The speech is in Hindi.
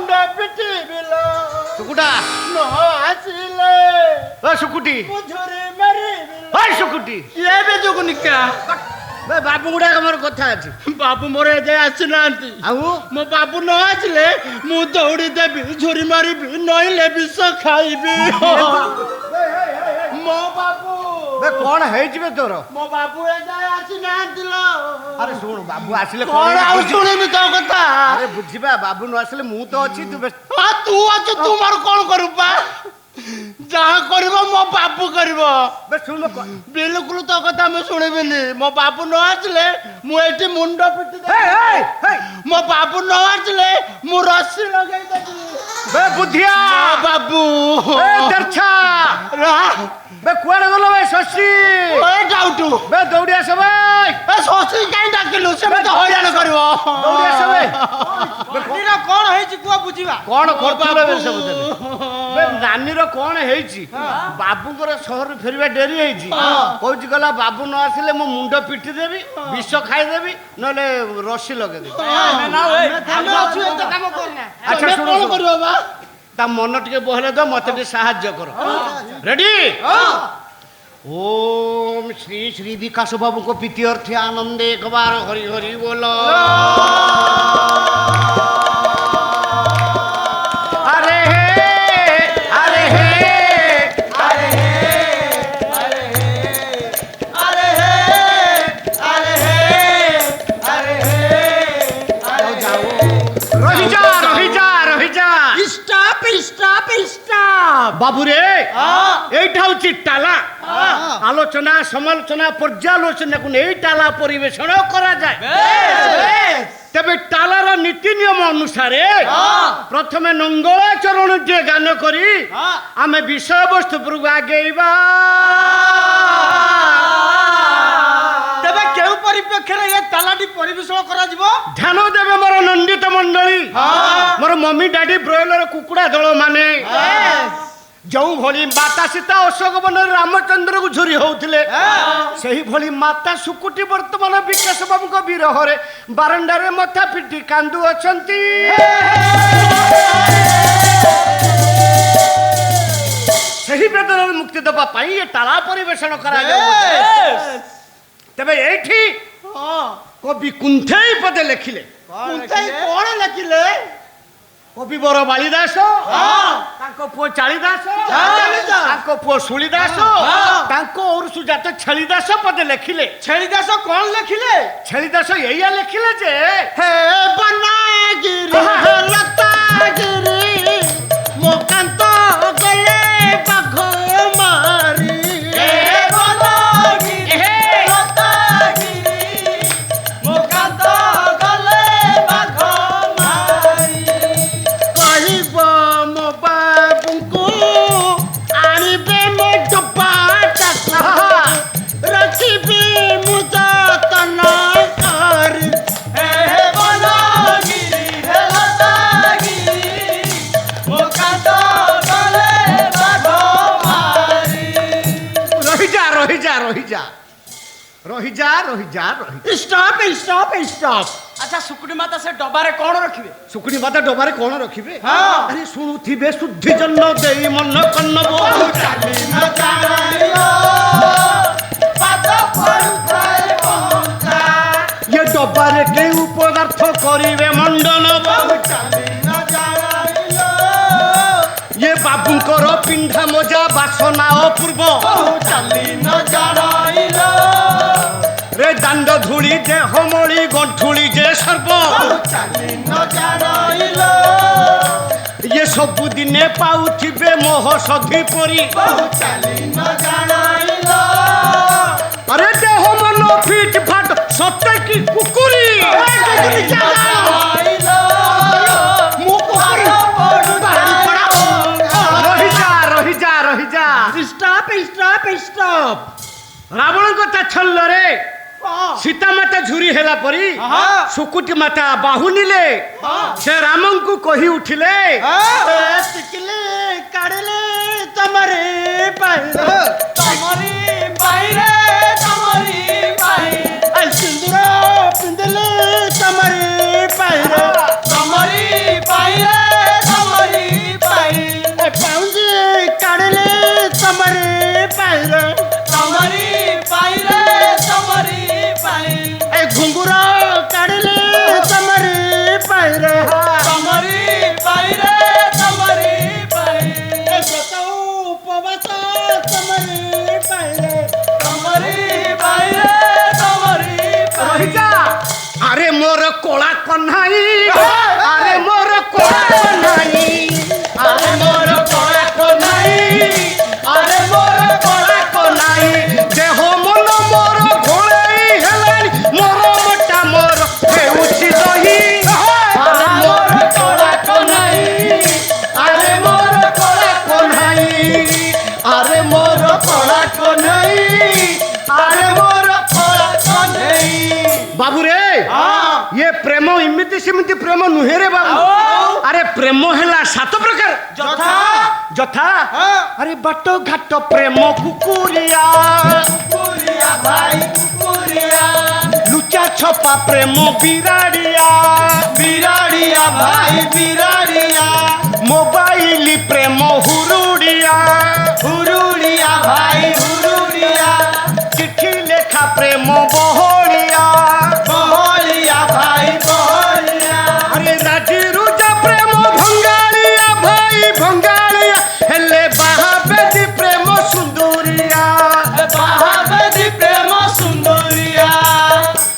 मुंडा पिटी बिलो सुकुटा नो आसिले ओ सुकुटी मुझरे मरे ओ सुकुटी ये बे जोगनिका बे बाबू गुडा हमर कथा अछि बाबू मोरे जे आसिनांती आउ मो बाबू न आसिले मु दौड़ी देबी झुरी मारिबी नइले विष खाइबी मो बाबू बे कोन हेइ जिवे तोर मो बाबू ए जाय आसिनांती लो अरे सुन बाबू आसिले कोन आउ सुनिबी तो कथा अरे बुझिबा बाबू न आसिले मु तो अछि तू आ तू अछ तू मार कोन करूबा जहाँ करबो मो बाबू करबो बे सुन बिल्कुल तो कथा मैं सुनिबिनी मो बाबू न आसले मु एठी मुंडो पिटी दे हे मो बाबू न आसले मु रस्सी लगाई देबी बे बुधिया बाबू ए दरछा रा बे कुआडे गलो बे शशि ओए डाउटू बे दौड़ी आस बे ए सोसी काई डाकिलु से मते हैरान करबो दौड़ी आस बे बटीरा कोन हेछि कुआ बुझिबा कोन करथुले बे सब बे नानी रो कोन हेछि बाबू को शहर फेरबा डेरी हेछि कहूची गला बाबू न आसिले मो मुंडो पिटी देबी विष खाई देबी नले रस्सी लगे देबी ना ओए हम अछु एते काम करना अच्छा कोन करबो बा ता मन टिके बहले दो मते टिके सहाय्य करो रेडी ओम श्री श्री विकास बाबू को प्रीति अर्थे आनंदे एक बार हरि हरि बोलो अरे हे अरे हे अरे हे अरे हे अरे हे अरे हे अरे हे आओ जाओ रही जा स्टॉप बाबू रे এইটা হচ্ছে টালা আলোচনা সমালোচনা পর্যালোচনা কোন এই টালা পরিবেশন করা যায় তবে টালার নীতি নিয়ম অনুসারে প্রথমে মঙ্গলাচরণ দিয়ে গান করি আমি বিষয়বস্তু পুরো আগেইবা তবে কেউ পরিপ্রেক্ষিতে এই তালাটি পরিবেশন করা যাব ধ্যান দেবে মোর নন্দিত মন্ডলী মোর মম্মি ড্যাডি ব্রয়লার কুকুড়া দল মানে जो भली माता सीता अशोक वन रामचंद्र को झुरी होउथिले सही भली माता सुकुटी वर्तमान विकास बाबू को विरह रे बारंडारे मथा पिटी कांदू अछंती सही वेदना मुक्ति दबा पाई ये ताला परिवेषण करा जाय तबे एठी कवि कुंथई पदे लिखिले कुंथई कोन लिखिले कवि बर बालीदास ताको पुओ चालीदास ताको पुओ सुलीदास ताको और सुजात छेलीदास पदे लिखिले छेलीदास कोन लिखिले छेलीदास एया लिखिले जे हे बनागिरी हे लतागिरी मोकांत गले बाघ मारी हे बनागिरी हे लतागिरी मोकांत गले बाघ मारी कहिबो मो बाबूको आनिबे मो डब्बाटा रखिबे मु जतन करी हे बनागिरी हे लतागिरी मोकांत गले बाघ मारी रही जा स्टॉप अच्छा सुकुटी माता से डबारे कौन रखिबे सुकुड़ी माता डबारे कौन रखिबे हाँ। अरे सुनुथिबे शुद्धि जन्म देई मन कन्नबो चाली न जानाइलो पाद परुथाय पहुंचा ये डबारे केउ पदार्थ करिवे मंडन चाली न जानाइलो ये बाबूंकर पिंढा मजा बासना अपूर्व चाली न जानाइलो रे दांड धूली देह मणि गंठुली जे सर्व चाली न जानाइलो ये सब दिने पाउथिबे मोहसधि परी चाली न जानाइलो अरे देह मन फिट फाट सत्य की कुकुरी जानाइलो मु कुकुरी रही जा स्टॉप रावण को ताच्छल्य रे सीता माता झुरी हेला परी सुकुटी माता बाहु निले से रामन को कही उठिले टिकले काढले तमरे बाहिरे सिंदूर पिंदले तमरे बाहिरे कोला कन्हाई अरे मोर कोला कन्हाई अरे मोर कोला कन्हाई अरे मोर कोला कन्हाई देह मन मोर घोड़ाई हेलानी मोर मोटा मोर हेउछि दही अरे मोर कोला कन्हाई अरे मोर कोला कन्हाई अरे मोर कोला कन्हाई अरे मोर कोला कन्हाई बाबू रे ये प्रेम इमिति सिमिति प्रेम नुहे रे बाबू अरे प्रेम हैला 7 प्रकार ଯଥା जथा अरे बटो घाट प्रेम कुकुरिया କୁକୁରିଆ ଭାଇ କୁକୁରିଆ लुचा छपा प्रेम बिराड़िया ବିରାଡ଼ିଆ ଭାଇ ବିରାଡ଼ିଆ मोबाइल प्रेम हुरुड़िया ହୁରୁଡ଼ିଆ ଭାଇ ହୁରୁଡ଼ିଆ चिट्ठी लेखा प्रेम बह